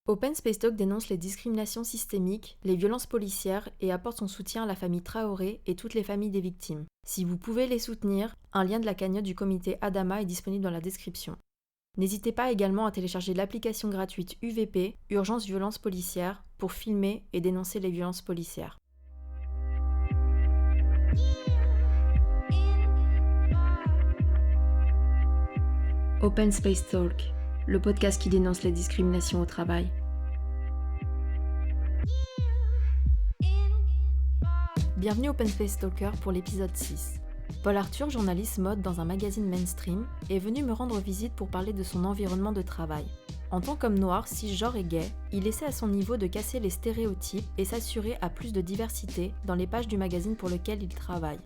Open Space Talk dénonce les discriminations systémiques, les violences policières et apporte son soutien à la famille Traoré et toutes les familles des victimes. Si vous pouvez les soutenir, un lien de la cagnotte du comité Adama est disponible dans la description. N'hésitez pas également à télécharger l'application gratuite UVP, Urgence Violence Policière, pour filmer et dénoncer les violences policières. Open Space Talk, le podcast qui dénonce les discriminations au travail. Bienvenue Open Space Talker pour l'épisode 6. Paul Arthur, journaliste mode dans un magazine mainstream, est venu me rendre visite pour parler de son environnement de travail. En tant qu'homme noir, cisgenre et gay, il essaie à son niveau de casser les stéréotypes et s'assurer à plus de diversité dans les pages du magazine pour lequel il travaille.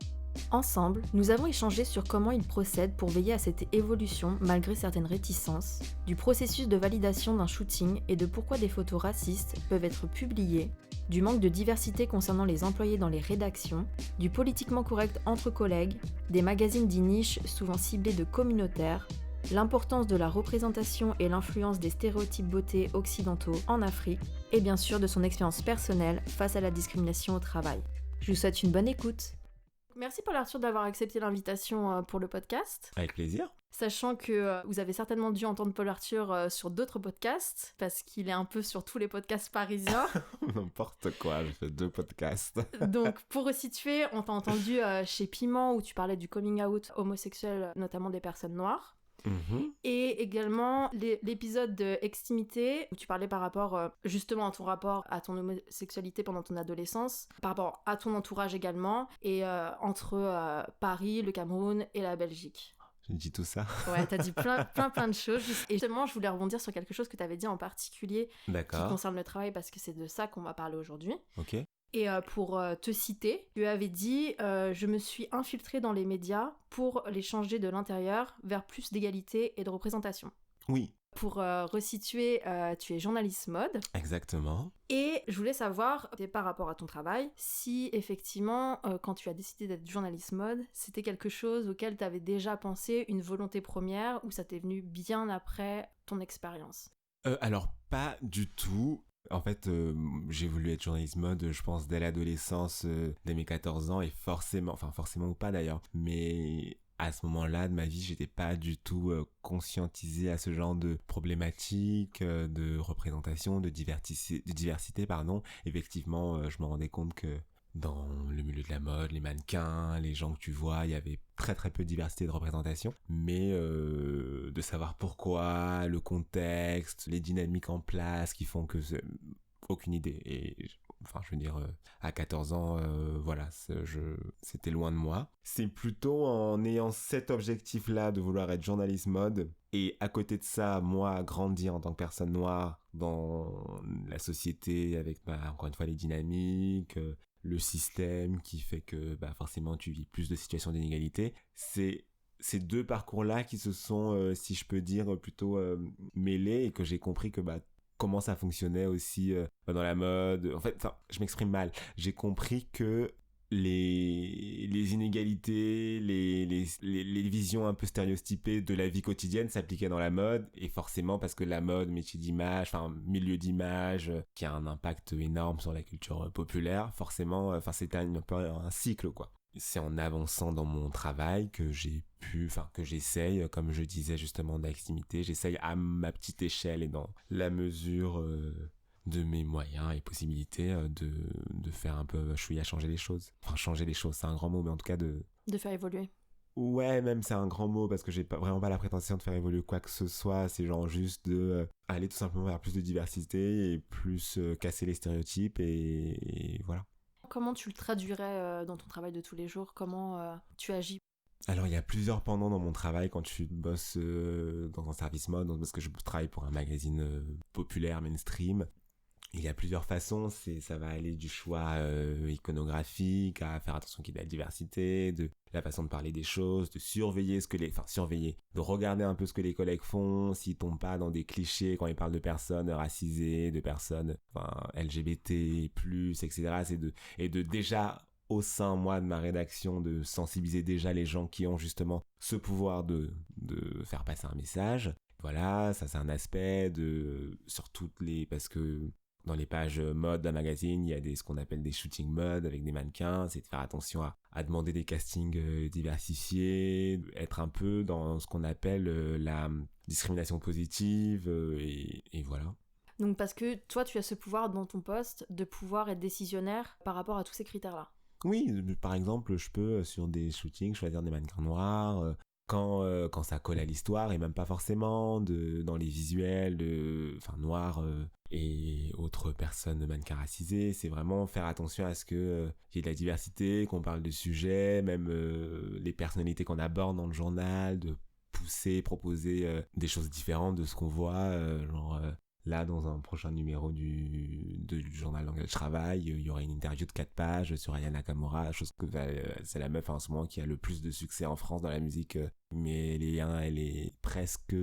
Ensemble, nous avons échangé sur comment il procède pour veiller à cette évolution malgré certaines réticences, du processus de validation d'un shooting et de pourquoi des photos racistes peuvent être publiées, du manque de diversité concernant les employés dans les rédactions, du politiquement correct entre collègues, des magazines dits niches souvent ciblés de communautaires, l'importance de la représentation et l'influence des stéréotypes beauté occidentaux en Afrique, et bien sûr de son expérience personnelle face à la discrimination au travail. Je vous souhaite une bonne écoute. Merci Paul Arthur d'avoir accepté l'invitation pour le podcast. Avec plaisir. Sachant que vous avez certainement dû entendre Paul Arthur sur d'autres podcasts, parce qu'il est un peu sur tous les podcasts parisiens. N'importe quoi, je fais 2 podcasts. Donc pour resituer, on t'a entendu chez Piment où tu parlais du coming out homosexuel, notamment des personnes noires. Et également l'épisode de Extimité où tu parlais par rapport justement à ton rapport à ton homosexualité pendant ton adolescence, par rapport à ton entourage également, et entre Paris, le Cameroun et la Belgique. J'ai dit tout ça. Ouais, t'as dit plein de choses. Et justement, je voulais rebondir sur quelque chose que t'avais dit en particulier qui concerne le travail, parce que c'est de ça qu'on va parler aujourd'hui. Ok. Et pour te citer, tu avais dit « Je me suis infiltrée dans les médias pour les changer de l'intérieur vers plus d'égalité et de représentation. » Oui. Pour resituer, tu es journaliste mode. Exactement. Et je voulais savoir, par rapport à ton travail, si effectivement, quand tu as décidé d'être journaliste mode, c'était quelque chose auquel tu avais déjà pensé, une volonté première, ou ça t'est venu bien après ton expérience ? Alors, pas du tout. En fait, j'ai voulu être journaliste mode, je pense, dès l'adolescence, dès mes 14 ans, et forcément ou pas d'ailleurs, mais à ce moment-là de ma vie, j'étais pas du tout conscientisé à ce genre de problématiques, de représentation, de diversité, pardon. Effectivement, je me rendais compte que dans le milieu de la mode, les mannequins, les gens que tu vois, il y avait très très peu de diversité de représentation, mais de savoir pourquoi, le contexte, les dynamiques en place qui font que aucune idée. Et enfin, je veux dire, à 14 ans, voilà, c'était loin de moi. C'est plutôt en ayant cet objectif-là de vouloir être journaliste mode, et à côté de ça, moi, grandir en tant que personne noire dans la société avec, encore une fois, les dynamiques, le système qui fait que forcément tu vis plus de situations d'inégalité. C'est ces 2 parcours-là qui se sont, si je peux dire, plutôt mêlés, et que j'ai compris que comment ça fonctionnait aussi dans la mode. En fait, je m'exprime mal. J'ai compris que les inégalités, les visions un peu stéréotypées de la vie quotidienne s'appliquaient dans la mode, et forcément parce que la mode, métier d'image, milieu d'image, qui a un impact énorme sur la culture populaire, forcément, c'était un peu un cycle, quoi. C'est en avançant dans mon travail que que j'essaye, comme je disais justement d'extimité, j'essaye à ma petite échelle et dans la mesure de mes moyens et possibilités de faire un peu chouïa changer les choses. Enfin, changer les choses, c'est un grand mot, mais en tout cas de faire évoluer. Ouais, même c'est un grand mot, parce que j'ai vraiment pas la prétention de faire évoluer quoi que ce soit. C'est genre juste de aller tout simplement vers plus de diversité et plus casser les stéréotypes, et voilà. Comment tu le traduirais dans ton travail de tous les jours ? Comment tu agis ? Alors, il y a plusieurs pendants dans mon travail quand tu bosses dans un service mode, parce que je travaille pour un magazine populaire, mainstream. Il y a plusieurs façons, ça va aller du choix iconographique à faire attention qu'il y ait de la diversité, de la façon de parler des choses, de surveiller de regarder un peu ce que les collègues font, s'ils tombent pas dans des clichés quand ils parlent de personnes racisées, de personnes LGBT+, etc. Et de déjà, au sein, moi, de ma rédaction, de sensibiliser déjà les gens qui ont justement ce pouvoir de faire passer un message. Voilà, ça c'est un aspect sur toutes les, parce que dans les pages mode d'un magazine, il y a ce qu'on appelle des shooting mode avec des mannequins, c'est de faire attention à demander des castings diversifiés, être un peu dans ce qu'on appelle la discrimination positive, et voilà. Donc parce que toi, tu as ce pouvoir dans ton poste de pouvoir être décisionnaire par rapport à tous ces critères-là. Oui, par exemple, je peux sur des shootings choisir des mannequins noirs, quand ça colle à l'histoire, et même pas forcément dans les visuels, enfin noirs et autres personnes mannequins racisés. C'est vraiment faire attention à ce que qu'il y ait de la diversité, qu'on parle de sujets, même les personnalités qu'on aborde dans le journal, de pousser, proposer des choses différentes de ce qu'on voit, là, dans un prochain numéro du journal dans lequel je travaille, il y aura une interview de 4 pages sur Aya Nakamura, chose que c'est la meuf en ce moment qui a le plus de succès en France dans la musique, mais elle est presque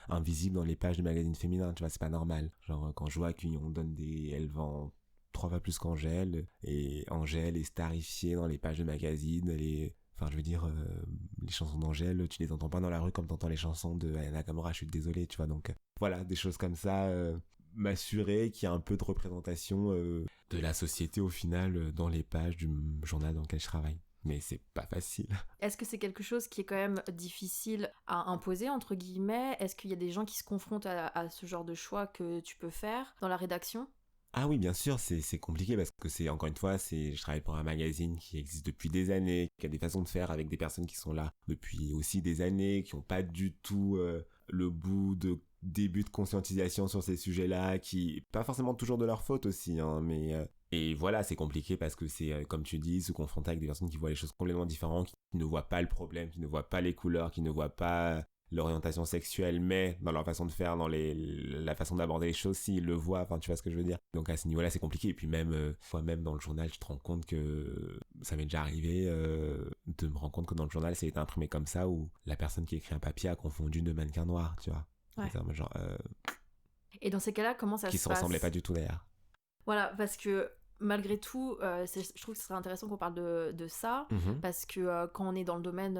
invisible dans les pages de magazines féminins, tu vois, c'est pas normal. Genre, quand je vois elle vend 3 fois plus qu'Angèle, et Angèle est starifiée dans les pages de magazines, enfin, je veux dire, les chansons d'Angèle, tu les entends pas dans la rue comme t'entends les chansons de Aya Nakamura, je suis désolé, tu vois, donc voilà, des choses comme ça, m'assurer qu'il y a un peu de représentation de la société au final dans les pages du journal dans lequel je travaille. Mais c'est pas facile. Est-ce que c'est quelque chose qui est quand même difficile à imposer, entre guillemets? Est-ce qu'il y a des gens qui se confrontent à ce genre de choix que tu peux faire dans la rédaction? Ah oui, bien sûr, c'est compliqué parce que encore une fois, je travaille pour un magazine qui existe depuis des années, qui a des façons de faire avec des personnes qui sont là depuis aussi des années, qui n'ont pas du tout le début de conscientisation sur ces sujets-là, qui, pas forcément toujours de leur faute aussi, hein, mais et voilà, c'est compliqué parce que c'est, comme tu dis, se confronter avec des personnes qui voient les choses complètement différentes, qui ne voient pas le problème, qui ne voient pas les couleurs, qui ne voient pas l'orientation sexuelle, mais dans leur façon de faire, dans la façon d'aborder les choses, s'ils le voient, enfin tu vois ce que je veux dire. Donc à ce niveau-là, c'est compliqué. Et puis même, même dans le journal, tu te rends compte que ça m'est déjà arrivé de me rendre compte que dans le journal, ça a été imprimé comme ça, où la personne qui écrit un papier a confondu deux mannequins noirs, tu vois. Ouais. Genre, Et dans ces cas-là, comment ça se passe? Qui se ressemblaient pas du tout d'ailleurs. Voilà, parce que malgré tout, je trouve que ce serait intéressant qu'on parle de ça, parce que quand on est dans le domaine,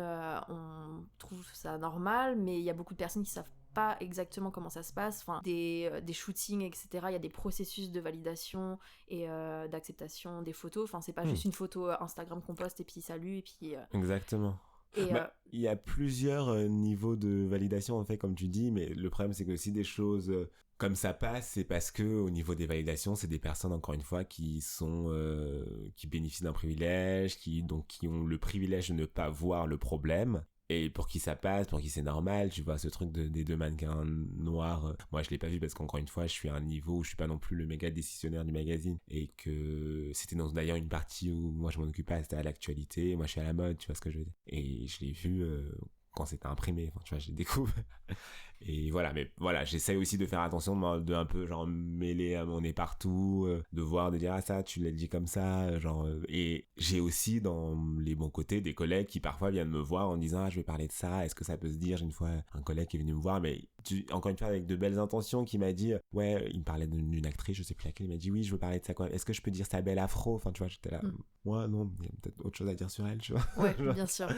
on trouve ça normal, mais il y a beaucoup de personnes qui savent pas exactement comment ça se passe, enfin, des shootings, etc. Il y a des processus de validation et d'acceptation des photos, enfin, c'est pas juste une photo Instagram qu'on poste et puis salut, et puis... Exactement. Il y a plusieurs niveaux de validation en fait, comme tu dis, mais le problème c'est que si des choses comme ça passe, c'est parce que au niveau des validations, c'est des personnes encore une fois qui bénéficient d'un privilège, qui ont le privilège de ne pas voir le problème. Et pour qui ça passe, pour qui c'est normal, tu vois, ce truc des deux mannequins noirs, moi je l'ai pas vu parce qu'encore une fois, je suis à un niveau où je suis pas non plus le méga décisionnaire du magazine, et que c'était d'ailleurs une partie où moi je m'en occupe pas, c'était à l'actualité, moi je suis à la mode, tu vois ce que je veux dire. Et je l'ai vu quand c'était imprimé, enfin, tu vois, j'ai découvert. Et voilà, mais voilà, j'essaye aussi de faire attention de un peu genre mêler à mon nez partout, de voir, de dire ah ça tu l'as dit comme ça, genre et j'ai aussi dans les bons côtés des collègues qui parfois viennent me voir en disant ah je vais parler de ça, est-ce que ça peut se dire. J'ai une fois un collègue qui est venu me voir, mais encore une fois avec de belles intentions, qui m'a dit ouais, il me parlait d'une actrice, je sais plus laquelle, il m'a dit oui je veux parler de ça quoi, est-ce que je peux dire sa belle afro, enfin tu vois, j'étais là moi non, il y a peut-être autre chose à dire sur elle, tu vois. Ouais, bien sûr.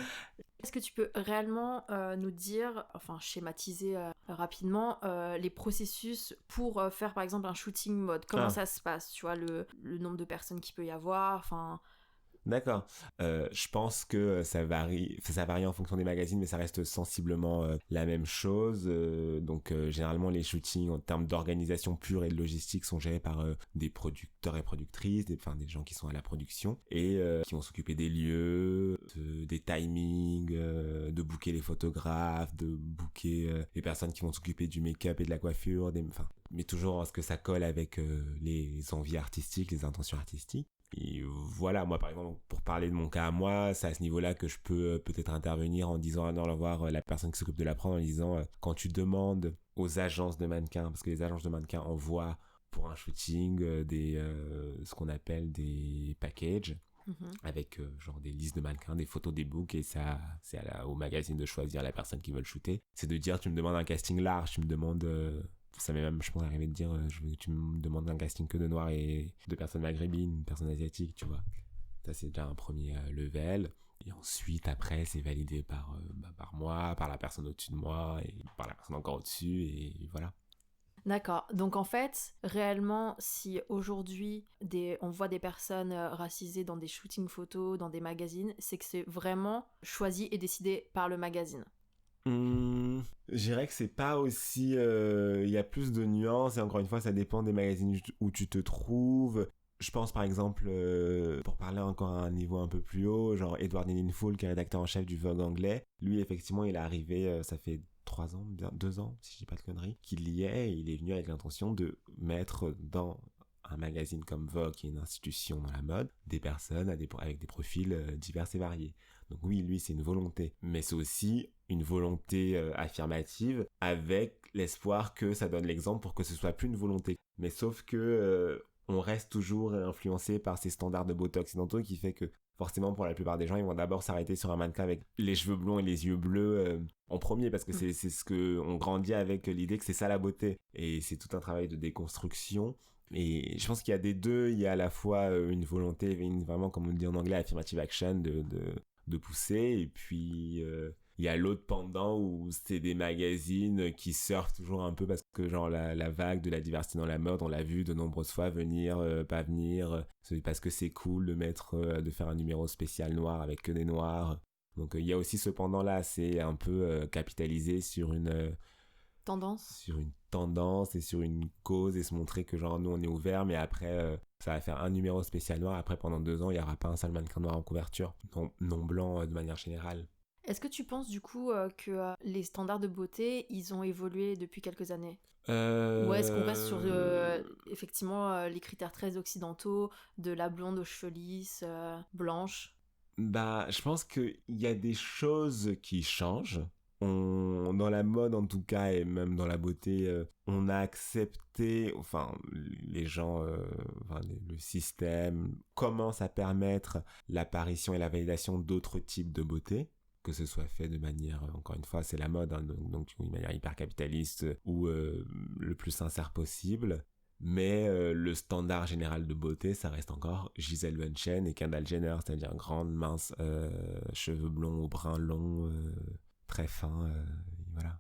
Est-ce que tu peux réellement nous dire, enfin schématiser rapidement les processus pour faire par exemple un shooting mode? Comment ça se passe? Tu vois, le nombre de personnes qu'il peut y avoir, enfin... D'accord. Je pense que ça varie en fonction des magazines, mais ça reste sensiblement la même chose. Donc généralement les shootings en termes d'organisation pure et de logistique sont gérés par des producteurs et productrices, des gens qui sont à la production et qui vont s'occuper des lieux, des timings, de booker les photographes, de booker les personnes qui vont s'occuper du make-up et de la coiffure, mais toujours en ce que ça colle avec les envies artistiques, les intentions artistiques. Et voilà, moi par exemple, pour parler de mon cas à moi, c'est à ce niveau-là que je peux peut-être intervenir en disant, alors voir la personne qui s'occupe de la prendre, en disant, quand tu demandes aux agences de mannequins, parce que les agences de mannequins envoient pour un shooting ce qu'on appelle des packages, avec genre des listes de mannequins, des photos, des books, et ça c'est au magazine de choisir la personne qui veut le shooter. C'est de dire, tu me demandes un casting large, tu me demandes... ça m'est même, je pense, arrivé de dire je veux que tu me demandes un casting que de noirs et de personnes maghrébines, personnes asiatiques, tu vois. Ça, c'est déjà un premier level. Et ensuite, après, c'est validé par moi, par la personne au-dessus de moi, et par la personne encore au-dessus, et voilà. D'accord. Donc en fait, réellement, si aujourd'hui on voit des personnes racisées dans des shootings photos, dans des magazines, c'est que c'est vraiment choisi et décidé par le magazine. Je dirais que c'est pas aussi... Il y a plus de nuances, et encore une fois, ça dépend des magazines où tu te trouves. Je pense par exemple, pour parler encore à un niveau un peu plus haut, genre Edward Enninful, qui est rédacteur en chef du Vogue anglais. Lui, effectivement, il est arrivé, ça fait 3 ans, 2 ans, si je dis pas de conneries, qu'il y est, et il est venu avec l'intention de mettre dans un magazine comme Vogue, qui est une institution dans la mode, des personnes avec des profils divers et variés. Donc oui, lui, c'est une volonté, mais c'est aussi une volonté affirmative, avec l'espoir que ça donne l'exemple pour que ce soit plus une volonté. Mais sauf que on reste toujours influencé par ces standards de beauté occidentaux, qui fait que forcément pour la plupart des gens, ils vont d'abord s'arrêter sur un mannequin avec les cheveux blonds et les yeux bleus en premier, parce que c'est ce que on grandit avec, l'idée que c'est ça la beauté, et c'est tout un travail de déconstruction. Et je pense qu'il y a des deux. Il y a à la fois une volonté, vraiment comme on dit en anglais, affirmative action, de pousser, et puis il y a l'autre pendant où c'est des magazines qui surfent toujours un peu, parce que genre la vague de la diversité dans la mode, on l'a vu de nombreuses fois venir, pas venir, c'est parce que c'est cool de faire un numéro spécial noir avec que des noirs. Donc il y a aussi ce pendant là, c'est un peu capitaliser sur une tendance et sur une cause, et se montrer que genre nous on est ouvert, mais après ça va faire un numéro spécial noir, après pendant 2 ans il n'y aura pas un seul mannequin noir en couverture, non blanc de manière générale. Est-ce que tu penses du coup que les standards de beauté, ils ont évolué depuis quelques années ? Ou est-ce qu'on reste sur effectivement les critères très occidentaux de la blonde aux cheveux lisses, blanche ? Bah, je pense qu'il y a des choses qui changent. Dans la mode en tout cas, et même dans la beauté, on a accepté, enfin les gens, le système commence à permettre l'apparition et la validation d'autres types de beauté, que ce soit fait de manière, encore une fois c'est la mode, hein, donc d'une manière hyper capitaliste ou le plus sincère possible. Mais le standard général de beauté, ça reste encore Gisèle Bündchen et Kendall Jenner, c'est-à-dire grande, mince, cheveux blonds ou bruns longs, très fins, voilà.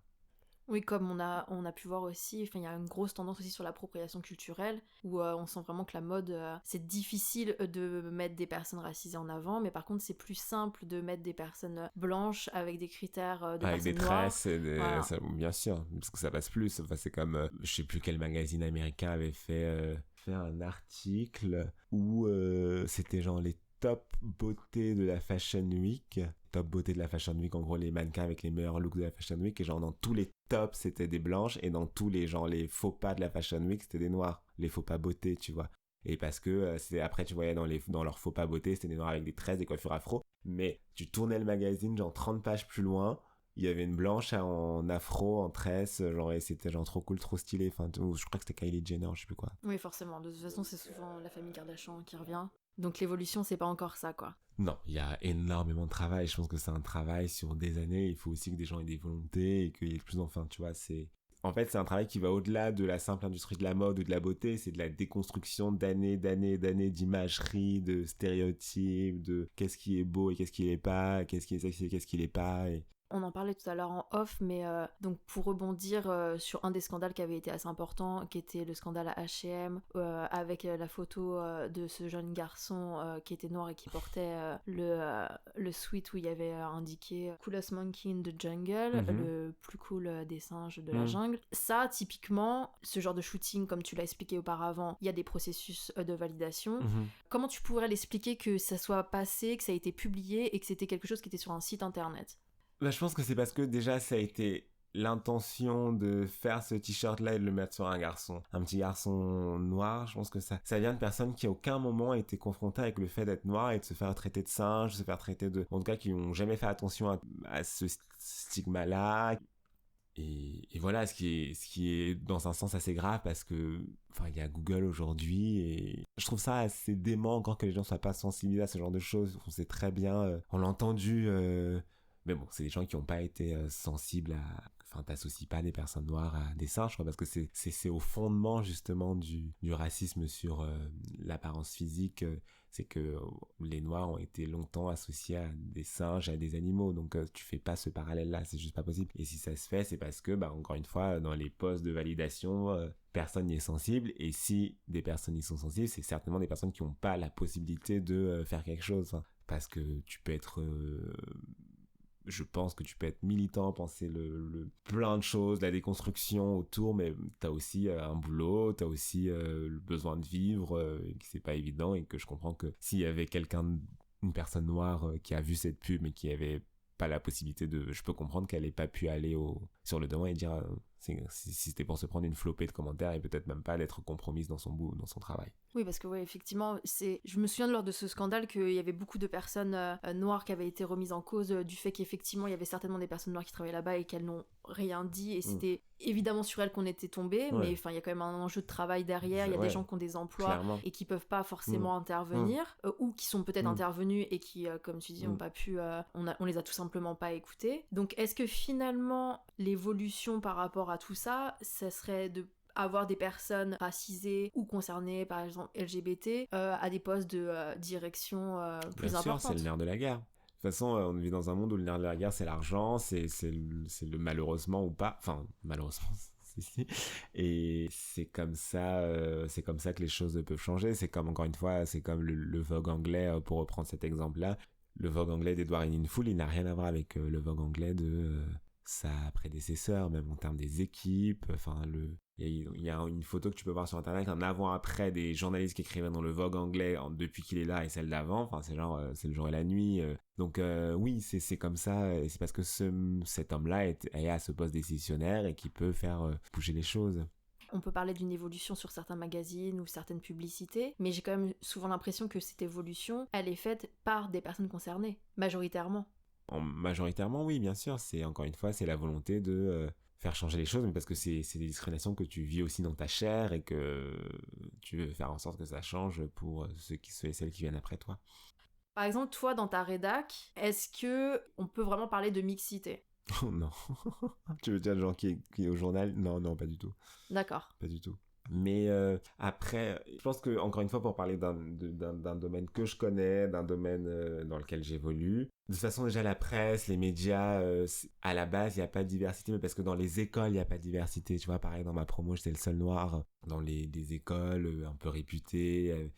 Oui, comme on a pu voir aussi, il y a une grosse tendance aussi sur l'appropriation culturelle, où on sent vraiment que la mode, c'est difficile de mettre des personnes racisées en avant, mais par contre c'est plus simple de mettre des personnes blanches avec des critères de avec personnes des noires. tresses, Voilà. ça, bien sûr, parce que ça passe plus. Enfin, c'est comme, je sais plus quel magazine américain avait fait un article où c'était genre les top beauté de la Fashion Week. Top beauté de la Fashion Week, en gros les mannequins avec les meilleurs looks de la Fashion Week, et genre dans tous les tops c'était des blanches, et dans tous les genre les faux pas de la Fashion Week c'était des noirs, les faux pas beauté, tu vois. Et parce que après tu voyais dans leurs faux pas beauté, c'était des noirs avec des tresses, des coiffures afro, mais tu tournais le magazine genre 30 pages plus loin, il y avait une blanche en afro, en tresse, genre, et c'était genre trop cool, trop stylé. Enfin, je crois que c'était Kylie Jenner, je sais plus quoi. Oui, forcément. De toute façon, c'est souvent la famille Kardashian qui revient. Donc l'évolution, c'est pas encore ça, quoi. Non, il y a énormément de travail. Je pense que c'est un travail sur des années. Il faut aussi que des gens aient des volontés, et qu'il y ait plus enfin, tu vois, c'est... En fait, c'est un travail qui va au-delà de la simple industrie de la mode ou de la beauté. C'est de la déconstruction d'années d'imagerie, de stéréotypes, de qu'est-ce qui est beau et qu'est-ce qui l'est pas, qu'est-ce qui est sexy et qu'est-ce qui l'est pas. Et... On en parlait tout à l'heure en off, mais donc pour rebondir sur un des scandales qui avait été assez important, qui était le scandale à H&M, avec la photo de ce jeune garçon qui était noir et qui portait le sweat où il y avait indiqué Coolest Monkey in the Jungle, le plus cool des singes de la jungle. Ça, typiquement, ce genre de shooting, comme tu l'as expliqué auparavant, il y a des processus de validation. Comment tu pourrais l'expliquer que ça soit passé, que ça a été publié et que c'était quelque chose qui était sur un site internet ? Bah, je pense que c'est parce que déjà ça a été l'intention de faire ce t-shirt-là et de le mettre sur un garçon. Un petit garçon noir, je pense que ça vient de personnes qui à aucun moment étaient confrontées avec le fait d'être noir et de se faire traiter de singe, se faire traiter de... En tout cas, qui n'ont jamais fait attention à ce stigma-là. Et voilà, ce qui est dans un sens assez grave, parce que enfin il y a Google aujourd'hui, et je trouve ça assez dément encore que les gens soient pas sensibilisés à ce genre de choses. On sait très bien, on l'a entendu... Mais bon, c'est des gens qui n'ont pas été sensibles t'associes pas des personnes noires à des singes, quoi, parce que c'est au fondement justement du racisme sur l'apparence physique, c'est que les noirs ont été longtemps associés à des singes, à des animaux, donc tu fais pas ce parallèle-là, c'est juste pas possible. Et si ça se fait, c'est parce que, encore une fois, dans les postes de validation, personne n'y est sensible, et si des personnes y sont sensibles, c'est certainement des personnes qui n'ont pas la possibilité de faire quelque chose, hein. Parce que tu peux être je pense que tu peux être militant, penser plein de choses, la déconstruction autour, mais t'as aussi un boulot, t'as aussi le besoin de vivre, et que c'est pas évident, et que je comprends que s'il y avait une personne noire qui a vu cette pub mais qui avait pas la possibilité je peux comprendre qu'elle ait pas pu aller sur le devant et dire si c'était pour se prendre une flopée de commentaires et peut-être même pas d'être compromise dans son travail. Oui, parce que ouais, effectivement, je me souviens lors de ce scandale qu'il y avait beaucoup de personnes noires qui avaient été remises en cause du fait qu'effectivement il y avait certainement des personnes noires qui travaillaient là-bas et qu'elles n'ont rien dit, et c'était évidemment sur elles qu'on était tombé, mais enfin il y a quand même un enjeu de travail derrière, il y a des gens qui ont des emplois clairement, et qui peuvent pas forcément intervenir, ou qui sont peut-être intervenus et qui, comme tu dis, n'ont pas pu, on les a tout simplement pas écoutés. Donc est-ce que finalement l'évolution par rapport à tout ça, ça serait de avoir des personnes racisées ou concernées, par exemple LGBT, à des postes de direction plus importants. Bien sûr, c'est le nerf de la guerre. De toute façon, on vit dans un monde où le nerf de la guerre, c'est l'argent, c'est le malheureusement ou pas. Enfin, malheureusement, si. Et c'est comme ça que les choses peuvent changer. C'est comme, encore une fois, c'est comme le Vogue anglais, pour reprendre cet exemple-là. Le Vogue anglais d'Edward Enninful, il n'a rien à voir avec le Vogue anglais de sa prédécesseur, même en termes des équipes. Enfin, il y a une photo que tu peux voir sur internet, un avant-après des journalistes qui écrivaient dans le Vogue anglais depuis qu'il est là, et celle d'avant. Enfin, c'est genre c'est le jour et la nuit. Donc oui, c'est comme ça, et c'est parce que cet homme-là est à ce poste décisionnaire et qui peut faire bouger les choses. On peut parler d'une évolution sur certains magazines ou certaines publicités, mais j'ai quand même souvent l'impression que cette évolution, elle est faite par des personnes concernées, majoritairement. Majoritairement, oui, bien sûr. Encore une fois, c'est la volonté de faire changer les choses, mais parce que c'est des discriminations que tu vis aussi dans ta chair et que tu veux faire en sorte que ça change pour ceux et celles qui viennent après toi. Par exemple, toi, dans ta rédac, est-ce que on peut vraiment parler de mixité ? Oh non. Tu veux dire le genre qui est au journal ? Non, pas du tout. D'accord. Pas du tout. Mais après, je pense que, encore une fois, pour parler d'un domaine que je connais, d'un domaine dans lequel j'évolue, de toute façon, déjà, la presse, les médias, à la base, il n'y a pas de diversité, mais parce que dans les écoles, il n'y a pas de diversité. Tu vois, pareil, dans ma promo, j'étais le seul noir dans des écoles un peu réputées.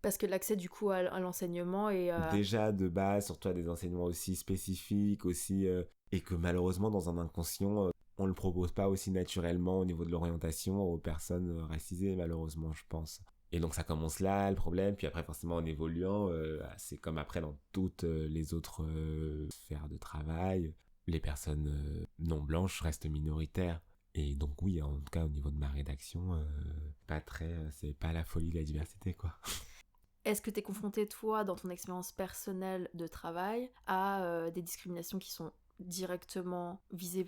Parce que l'accès, du coup, à l'enseignement est... Déjà, de base, surtout à des enseignements aussi spécifiques, aussi... et que malheureusement, dans un inconscient... on le propose pas aussi naturellement au niveau de l'orientation aux personnes racisées, malheureusement, je pense. Et donc ça commence là, le problème, puis après forcément en évoluant, c'est comme après dans toutes les autres sphères de travail, les personnes non blanches restent minoritaires. Et donc oui, en tout cas au niveau de ma rédaction, c'est pas la folie de la diversité, quoi. Est-ce que t'es confronté, toi, dans ton expérience personnelle de travail, à des discriminations qui sont directement visé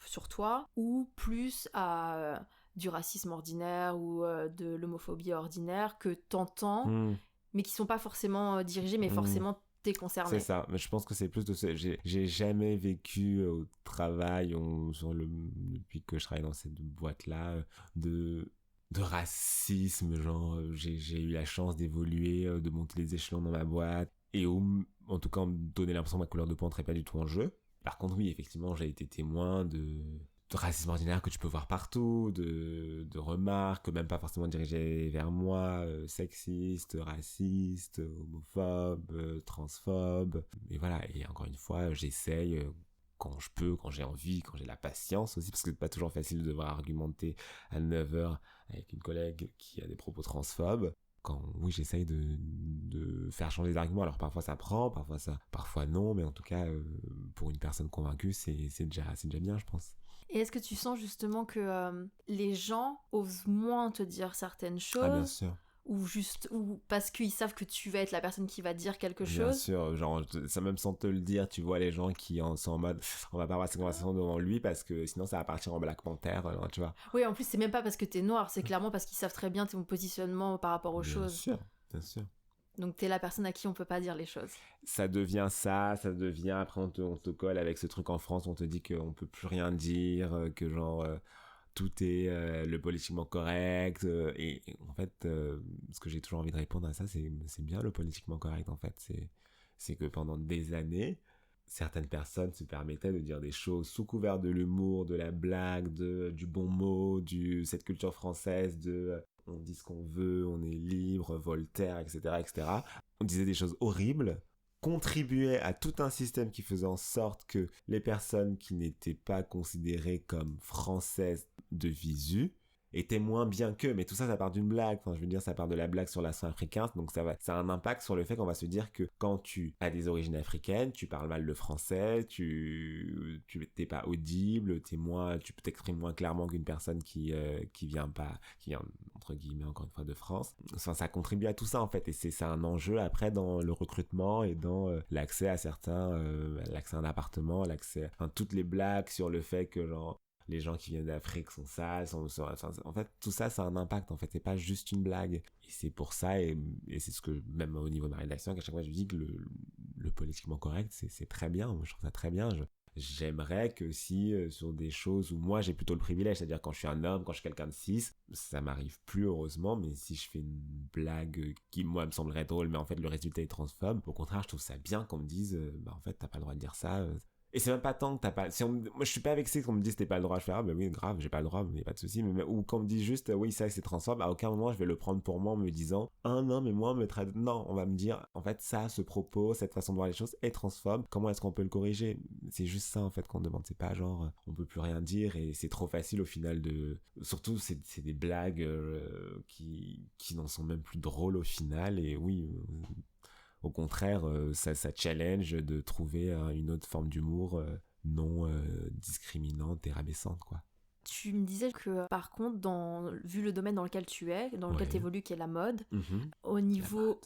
sur toi, ou plus à du racisme ordinaire ou de l'homophobie ordinaire que t'entends, mais qui sont pas forcément dirigés, mais forcément t'es concerné. C'est ça, mais je pense que c'est plus de ça. J'ai jamais vécu au travail, depuis que je travaille dans cette boîte-là, de racisme, genre j'ai eu la chance d'évoluer, de monter les échelons dans ma boîte, et en tout cas on me donnait l'impression que ma couleur de peau n'entrait pas du tout en jeu. Par contre, oui, effectivement, j'ai été témoin de racisme ordinaire que tu peux voir partout, de remarques, même pas forcément dirigées vers moi, sexistes, racistes, homophobes, transphobes. Et voilà, et encore une fois, j'essaye quand je peux, quand j'ai envie, quand j'ai la patience aussi, parce que c'est pas toujours facile de devoir argumenter à 9h avec une collègue qui a des propos transphobes. Oui, j'essaye de faire changer les arguments. Alors parfois ça prend, parfois non, mais en tout cas, pour une personne convaincue, c'est déjà bien, je pense. Et est-ce que tu sens justement que les gens osent moins te dire certaines choses ? Ah, bien sûr. Ou parce qu'ils savent que tu vas être la personne qui va dire quelque chose. Bien sûr, genre, ça même sans te le dire, tu vois les gens qui sont en mode on va pas avoir cette conversation devant lui parce que sinon ça va partir en Black Panther, tu vois. Oui, en plus c'est même pas parce que t'es noir, c'est clairement parce qu'ils savent très bien ton positionnement par rapport aux choses. Bien sûr. Donc t'es la personne à qui on peut pas dire les choses. Ça devient après on te colle avec ce truc en France, on te dit qu'on peut plus rien dire, que genre tout est le politiquement correct, et en fait ce que j'ai toujours envie de répondre à ça, c'est bien le politiquement correct en fait, c'est que pendant des années, certaines personnes se permettaient de dire des choses sous couvert de l'humour, de la blague, du bon mot, cette culture française on dit ce qu'on veut, on est libre, Voltaire, etc., etc. On disait des choses horribles, contribuait à tout un système qui faisait en sorte que les personnes qui n'étaient pas considérées comme françaises de visu étaient moins bien qu'eux, mais tout ça part d'une blague, enfin je veux dire ça part de la blague sur l'accent africain, donc ça a un impact sur le fait qu'on va se dire que quand tu as des origines africaines, tu parles mal le français, tu t'es pas audible, tu t'exprimes moins clairement qu'une personne qui vient entre guillemets encore une fois de France. Enfin, ça contribue à tout ça en fait, et c'est un enjeu après dans le recrutement et dans l'accès à l'accès à un appartement, toutes les blagues sur le fait que genre les gens qui viennent d'Afrique sont sales, en fait tout ça a un impact en fait, c'est pas juste une blague, et c'est pour ça, et c'est ce que même au niveau de ma rédaction, à chaque fois je dis que le politiquement correct c'est très bien, moi je trouve ça très bien. J'aimerais que si sur des choses où moi j'ai plutôt le privilège, c'est-à-dire quand je suis un homme, quand je suis quelqu'un de cis, ça m'arrive plus heureusement, mais si je fais une blague qui moi me semblerait drôle mais en fait le résultat est transphobe, au contraire je trouve ça bien qu'on me dise en fait t'as pas le droit de dire ça. Et c'est même pas tant que t'as pas... Moi, je suis pas vexé qu'on me dise t'as pas le droit. Je fais, oui, grave, j'ai pas le droit, mais y a pas de souci. Ou qu'on me dise juste, oui, ça, c'est transphobe. À aucun moment, je vais le prendre pour moi en me disant, non, mais moi, non, on va me dire, en fait, ça, ce propos, cette façon de voir les choses est transphobe. Comment est-ce qu'on peut le corriger? C'est juste ça, en fait, qu'on demande. C'est pas genre, on peut plus rien dire, et c'est trop facile au final surtout, c'est des blagues qui n'en sont même plus drôles au final, et oui... Au contraire, ça challenge de trouver une autre forme d'humour non discriminante et rabaissante, quoi. Tu me disais que par contre, vu le domaine dans lequel tu es, dans lequel tu évolues, qui est la mode, au niveau...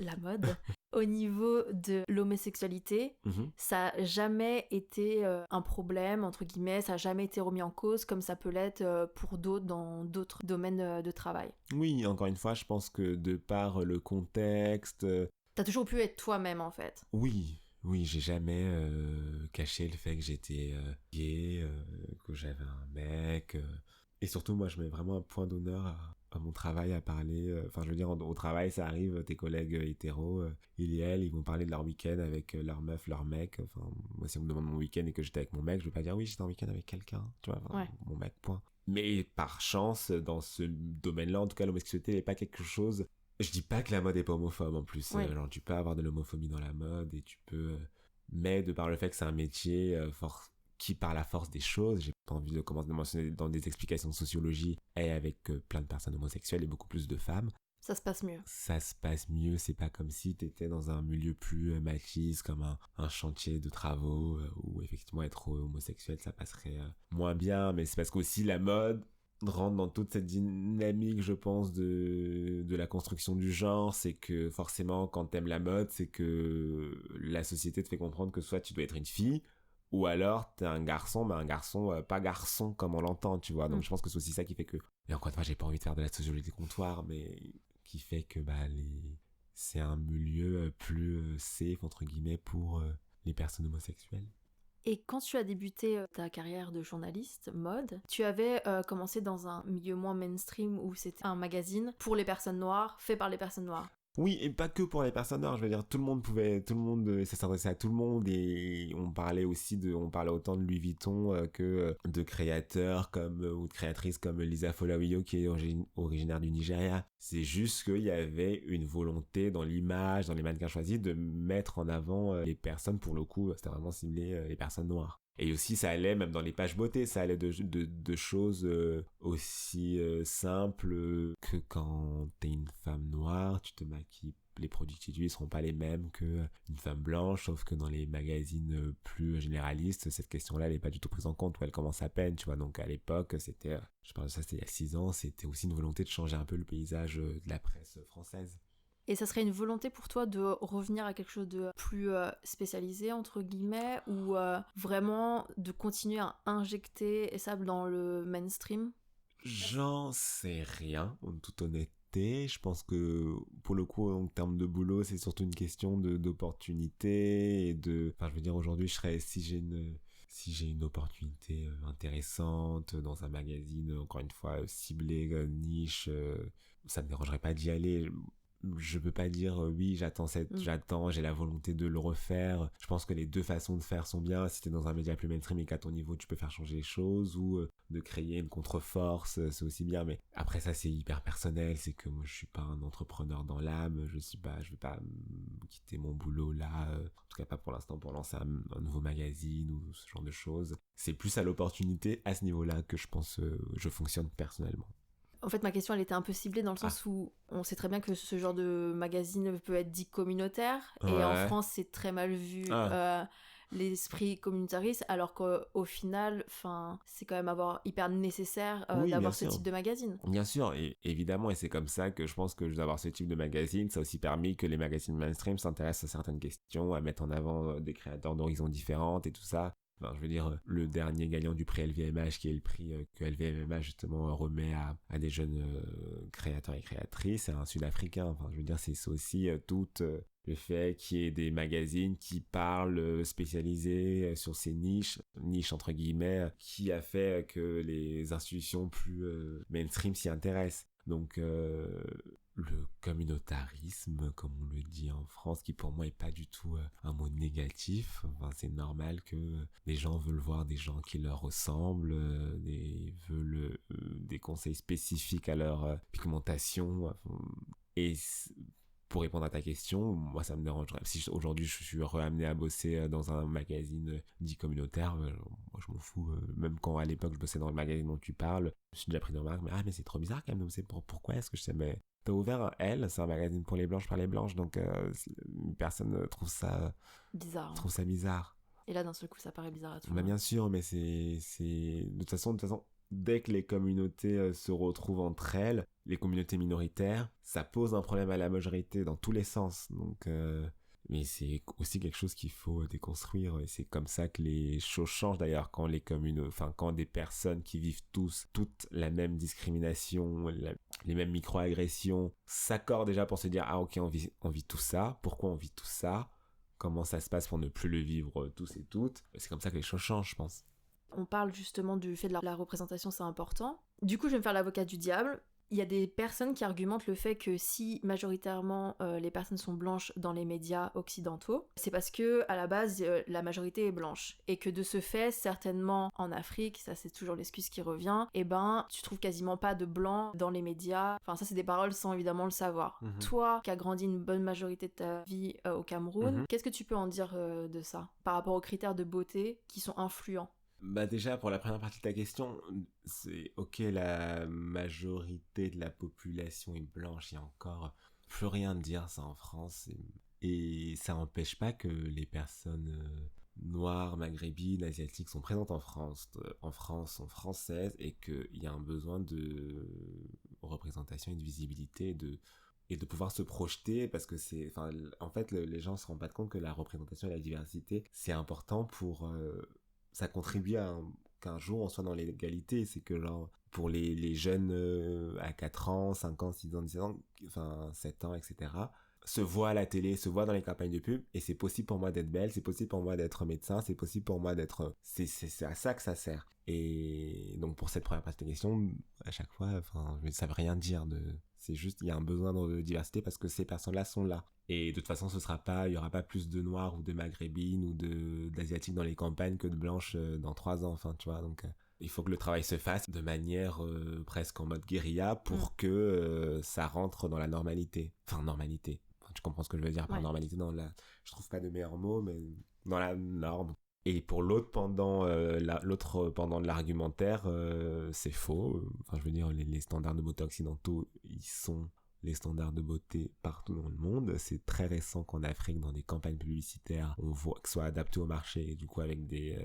la mode. Au niveau de l'homosexualité, ça n'a jamais été un problème, entre guillemets, ça n'a jamais été remis en cause comme ça peut l'être pour d'autres dans d'autres domaines de travail. Oui, encore une fois, je pense que de par le contexte... T'as toujours pu être toi-même, en fait. Oui, j'ai jamais caché le fait que j'étais gay, que j'avais un mec. Et surtout, moi, je mets vraiment un point d'honneur à mon travail, à parler. Enfin, je veux dire, au travail, ça arrive, tes collègues hétéros, ils vont parler de leur week-end avec leur meuf, leur mec. Enfin, moi, si on me demande mon week-end et que j'étais avec mon mec, je vais pas dire oui, j'étais en week-end avec quelqu'un. Tu vois, enfin, mon mec, point. Mais par chance, dans ce domaine-là, en tout cas, l'homosexualité n'est pas quelque chose... Je dis pas que la mode est pas homophobe en plus, genre tu peux avoir de l'homophobie dans la mode et tu peux... Mais de par le fait que c'est un métier qui par la force des choses, j'ai pas envie de commencer à mentionner dans des explications de sociologie, et avec plein de personnes homosexuelles et beaucoup plus de femmes. Ça se passe mieux. Ça se passe mieux, c'est pas comme si t'étais dans un milieu plus machiste, comme un chantier de travaux, où effectivement être homosexuel ça passerait moins bien, mais c'est parce qu'aussi la mode rentre dans toute cette dynamique, je pense, de la construction du genre. C'est que forcément quand t'aimes la mode, c'est que la société te fait comprendre que soit tu dois être une fille, ou alors t'es un garçon, mais un garçon pas garçon comme on l'entend, tu vois. Donc je pense que c'est aussi ça qui fait que, et encore une fois j'ai pas envie de faire de la sociologie des comptoirs, mais qui fait que c'est un milieu plus safe entre guillemets pour les personnes homosexuelles. Et quand tu as débuté ta carrière de journaliste mode, tu avais commencé dans un milieu moins mainstream où c'était un magazine pour les personnes noires, fait par les personnes noires. Oui, et pas que pour les personnes noires, je veux dire, ça s'adressait à tout le monde, et on parlait autant de Louis Vuitton que de créateurs ou de créatrices comme Lisa Folawiyo qui est originaire du Nigeria. C'est juste qu'il y avait une volonté dans l'image, dans les mannequins choisis, de mettre en avant les personnes, pour le coup, c'était vraiment ciblé les personnes noires. Et aussi, ça allait, même dans les pages beauté, ça allait de choses aussi simples que quand t'es une femme noire, tu te maquilles, les produits que tu utilises seront pas les mêmes qu'une femme blanche, sauf que dans les magazines plus généralistes, cette question-là, elle est pas du tout prise en compte, ou elle commence à peine, tu vois. Donc à l'époque, je parle de ça, c'était il y a 6 ans, c'était aussi une volonté de changer un peu le paysage de la presse française. Et ça serait une volonté pour toi de revenir à quelque chose de plus spécialisé, entre guillemets, ou vraiment de continuer à injecter ça dans le mainstream ? J'en sais rien, en toute honnêteté. Je pense que pour le coup, en termes de boulot, c'est surtout une question d'opportunité et de. Enfin, je veux dire, aujourd'hui, si j'ai une opportunité intéressante dans un magazine, encore une fois ciblé, niche, ça me dérangerait pas d'y aller. Je peux pas dire oui, j'attends, j'ai la volonté de le refaire. Je pense que les deux façons de faire sont bien. Si t'es dans un média plus mainstream et qu'à ton niveau tu peux faire changer les choses, ou de créer une contre-force, c'est aussi bien. Mais après ça, c'est hyper personnel. C'est que moi je suis pas un entrepreneur dans l'âme. Je vais pas quitter mon boulot là, en tout cas pas pour l'instant, pour lancer un nouveau magazine ou ce genre de choses. C'est plus à l'opportunité à ce niveau-là que je pense je fonctionne personnellement. En fait, ma question, elle était un peu ciblée dans le sens où on sait très bien que ce genre de magazine peut être dit communautaire. Ouais. Et en France, c'est très mal vu l'esprit communautariste, alors qu'au final, c'est quand même hyper nécessaire d'avoir ce type de magazine. Bien sûr, et évidemment, et c'est comme ça que je pense que d'avoir ce type de magazine, ça a aussi permis que les magazines mainstream s'intéressent à certaines questions, à mettre en avant des créateurs d'horizons différentes et tout ça. Enfin, je veux dire, le dernier gagnant du prix LVMH, qui est le prix que LVMH justement remet à des jeunes créateurs et créatrices, c'est un Sud-Africain. Enfin, je veux dire, c'est aussi tout le fait qu'il y ait des magazines qui parlent spécialisés sur ces niches entre guillemets, qui a fait que les institutions plus mainstream s'y intéressent. Donc le communautarisme, comme on le dit en France, qui pour moi est pas du tout un mot négatif. Enfin, c'est normal que les gens veulent voir des gens qui leur ressemblent, veulent des conseils spécifiques à leur pigmentation. Et pour répondre à ta question, moi ça me dérangerait. Si aujourd'hui je suis amené à bosser dans un magazine dit communautaire, moi je m'en fous. Même quand à l'époque je bossais dans le magazine dont tu parles, je me suis déjà pris de remarques, mais c'est trop bizarre quand même, pourquoi est-ce que je sais, mais t'as ouvert un Elle, c'est un magazine pour les blanches par les blanches, donc personne trouve ça bizarre. Trouve ça bizarre. Et là d'un seul coup ça paraît bizarre à tout le monde. monde. Bien sûr, mais c'est de toute façon dès que les communautés se retrouvent entre elles, les communautés minoritaires, ça pose un problème à la majorité dans tous les sens. Donc, mais c'est aussi quelque chose qu'il faut déconstruire. Et c'est comme ça que les choses changent d'ailleurs, quand quand des personnes qui vivent toute la même discrimination, les mêmes micro-agressions, s'accordent déjà pour se dire ah ok, on vit tout ça. Pourquoi on vit tout ça? Comment ça se passe pour ne plus le vivre tous et toutes? C'est comme ça que les choses changent, je pense. On parle justement du fait de la représentation, c'est important. Du coup, je vais me faire l'avocat du diable. Il y a des personnes qui argumentent le fait que si majoritairement les personnes sont blanches dans les médias occidentaux, c'est parce que à la base la majorité est blanche et que de ce fait, certainement en Afrique, ça c'est toujours l'excuse qui revient, tu trouves quasiment pas de blancs dans les médias. Enfin ça c'est des paroles sans évidemment le savoir. Toi qui as grandi une bonne majorité de ta vie au Cameroun, qu'est-ce que tu peux en dire de ça par rapport aux critères de beauté qui sont influents? Déjà, pour la première partie de ta question, c'est ok, la majorité de la population est blanche, il y a encore plus rien de dire ça en France, et ça n'empêche pas que les personnes noires, maghrébines, asiatiques sont présentes en France, sont françaises, et qu'il y a un besoin de représentation et de visibilité, et de pouvoir se projeter, parce que en fait, les gens se rendent pas compte que la représentation et la diversité, c'est important pour... ça contribue qu'un jour on soit dans l'égalité. C'est que genre pour les jeunes à 4 ans, 5 ans, 6 ans, 10 ans, 7 ans, etc., se voient à la télé, se voient dans les campagnes de pub, et c'est possible pour moi d'être belle, c'est possible pour moi d'être médecin, c'est possible pour moi d'être... C'est à ça que ça sert. Et donc pour cette première partie de question, à chaque fois, ça veut rien dire. C'est juste, il y a un besoin de diversité parce que ces personnes-là sont là. Et de toute façon, il y aura pas plus de noirs ou de maghrébines ou d'asiatiques dans les campagnes que de blanches dans 3 ans, tu vois. Donc il faut que le travail se fasse de manière presque en mode guérilla pour que ça rentre dans la normalité. Normalité. Tu comprends ce que je veux dire par normalité, je trouve pas de meilleur mot, mais dans la norme. Et pour l'autre pendant de l'argumentaire, c'est faux. Je veux dire, les standards de beauté occidentaux, ils sont les standards de beauté partout dans le monde. C'est très récent qu'en Afrique, dans des campagnes publicitaires, on voit que ce soit adapté au marché, et du coup avec des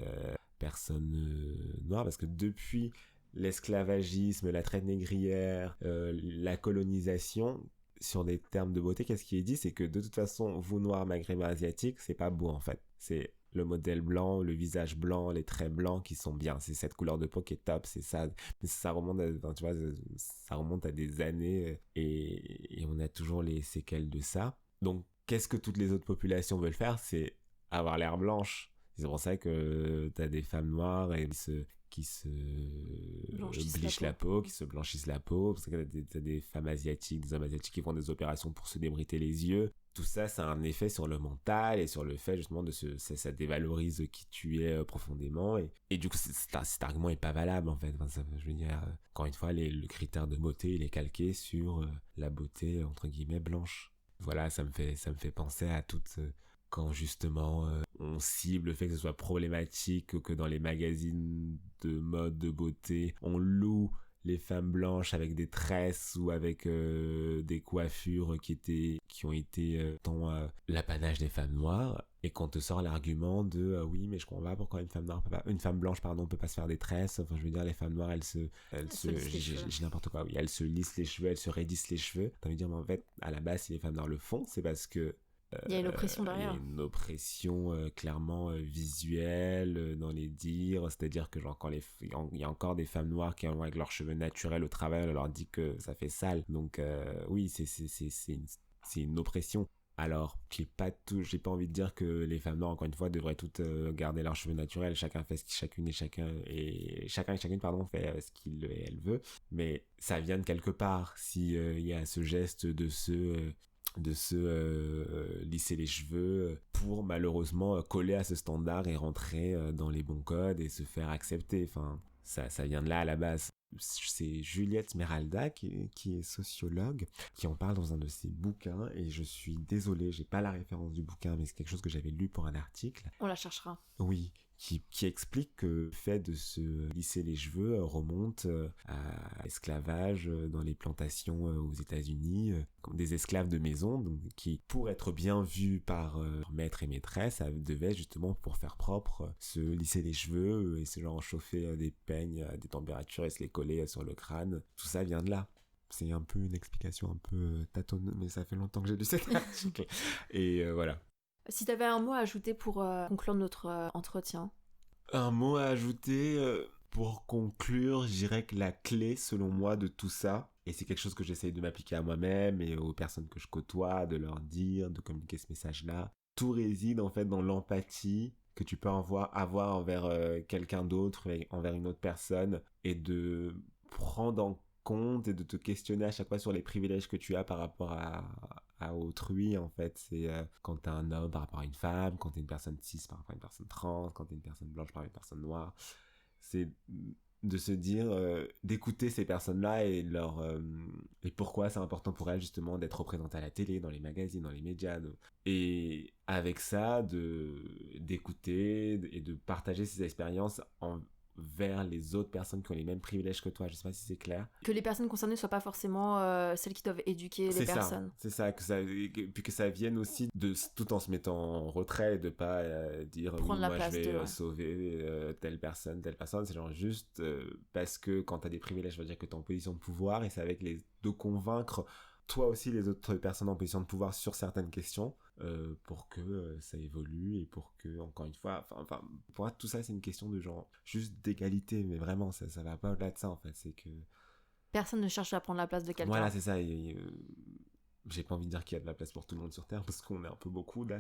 personnes noires, parce que depuis l'esclavagisme, la traite négrière, la colonisation, sur des termes de beauté, qu'est-ce qui est dit? C'est que de toute façon, vous noirs, maghrébins, asiatiques, c'est pas beau en fait. le modèle blanc, le visage blanc, les traits blancs qui sont bien. C'est cette couleur de peau qui est top, c'est ça. Mais ça remonte ça remonte à des années et on a toujours les séquelles de ça. Donc, qu'est-ce que toutes les autres populations veulent faire? C'est avoir l'air blanche. C'est pour ça que t'as des femmes noires qui se bleachent la peau, qui se blanchissent la peau. Parce que t'as des femmes asiatiques, des hommes asiatiques qui font des opérations pour se débriter les yeux. Tout ça, ça a un effet sur le mental et sur le fait justement ça dévalorise qui tu es profondément. Et du coup, cet argument est pas valable en fait. Enfin, je veux dire, encore une fois, le critère de beauté, il est calqué sur la beauté entre guillemets blanche. Voilà, ça me fait penser à toutes... quand justement on cible le fait que ce soit problématique que dans les magazines de mode, de beauté, on loue les femmes blanches avec des tresses ou avec des coiffures qui ont été l'apanage des femmes noires, et qu'on te sort l'argument de oui mais je comprends pas pourquoi une femme blanche peut pas se faire des tresses. Enfin je veux dire, les femmes noires elles se j'ai n'importe quoi, oui, elles se lissent les cheveux, elles se raidissent les cheveux. T'as envie de dire, mais en fait à la base si les femmes noires le font, c'est parce que il y a une oppression derrière. Il y a une oppression clairement visuelle dans les dires, c'est-à-dire que genre il y a encore des femmes noires qui avec leurs cheveux naturels au travail, on leur dit que ça fait sale. Donc oui, c'est une oppression. Alors, j'ai pas envie de dire que les femmes noires, encore une fois, devraient toutes garder leurs cheveux naturels. Chacun fait chacun et chacune fait ce qu'il et elle veut. Mais ça vient de quelque part. Si il y a ce geste de se lisser les cheveux pour malheureusement coller à ce standard et rentrer dans les bons codes et se faire accepter. Enfin, ça vient de là à la base. C'est Juliette Smeralda qui est sociologue, qui en parle dans un de ses bouquins, et je suis désolé, j'ai pas la référence du bouquin, mais c'est quelque chose que j'avais lu pour un article. On la cherchera. Oui, qui explique que le fait de se lisser les cheveux remonte à l'esclavage dans les plantations aux États-Unis, comme des esclaves de maison, donc, qui, pour être bien vus par maître et maîtresse, devaient justement, pour faire propre, se lisser les cheveux et se genre chauffer des peignes à des températures et se les coller sur le crâne. Tout ça vient de là. C'est un peu une explication un peu tâtonneuse, mais ça fait longtemps que j'ai lu cet article. Et voilà. Si t'avais un mot à ajouter pour conclure notre entretien. Un mot à ajouter pour conclure, je dirais que la clé, selon moi, de tout ça, et c'est quelque chose que j'essaye de m'appliquer à moi-même et aux personnes que je côtoie, de leur dire, de communiquer ce message-là, tout réside en fait dans l'empathie que tu peux avoir envers quelqu'un d'autre, envers une autre personne, et de prendre en compte et de te questionner à chaque fois sur les privilèges que tu as par rapport à autrui. En fait, c'est quand t'es un homme par rapport à une femme, quand t'es une personne cis par rapport à une personne trans, quand t'es une personne blanche par rapport à une personne noire, c'est de se dire d'écouter ces personnes-là et et pourquoi c'est important pour elles justement d'être représentées à la télé, dans les magazines, dans les médias, et avec ça d'écouter et de partager ces expériences vers les autres personnes qui ont les mêmes privilèges que toi. Je sais pas si c'est clair. Que les personnes concernées soient pas forcément celles qui doivent éduquer les personnes. C'est ça, puis que ça vienne aussi tout en se mettant en retrait, de pas dire oui, moi je vais sauver telle personne. C'est genre juste parce que quand t'as des privilèges, ça veut dire que t'es en position de pouvoir, et c'est de convaincre toi aussi les autres personnes en position de pouvoir sur certaines questions pour que ça évolue, et pour que, encore une fois, enfin pour moi tout ça c'est une question de genre juste d'égalité, mais vraiment ça va pas au-delà de ça en fait. C'est que personne ne cherche à prendre la place de quelqu'un. Voilà, c'est ça. J'ai pas envie de dire qu'il y a de la place pour tout le monde sur Terre, parce qu'on est un peu beaucoup là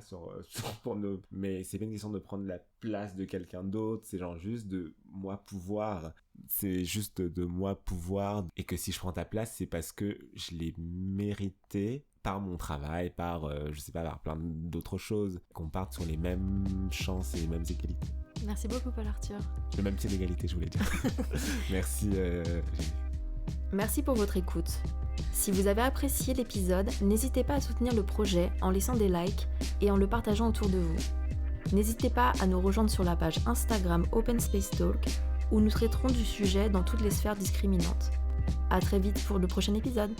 pour nous. Mais c'est pas une question de prendre la place de quelqu'un d'autre, c'est genre juste de moi pouvoir. C'est juste de moi pouvoir, et que si je prends ta place, c'est parce que je l'ai mérité par mon travail, par, je sais pas, par plein d'autres choses, qu'on parte sur les mêmes chances et les mêmes égalités. Merci beaucoup, Paul Arthur. Le même pied d'égalité, je voulais dire. Merci. Merci pour votre écoute. Si vous avez apprécié l'épisode, n'hésitez pas à soutenir le projet en laissant des likes et en le partageant autour de vous. N'hésitez pas à nous rejoindre sur la page Instagram Open Space Talk, où nous traiterons du sujet dans toutes les sphères discriminantes. À très vite pour le prochain épisode.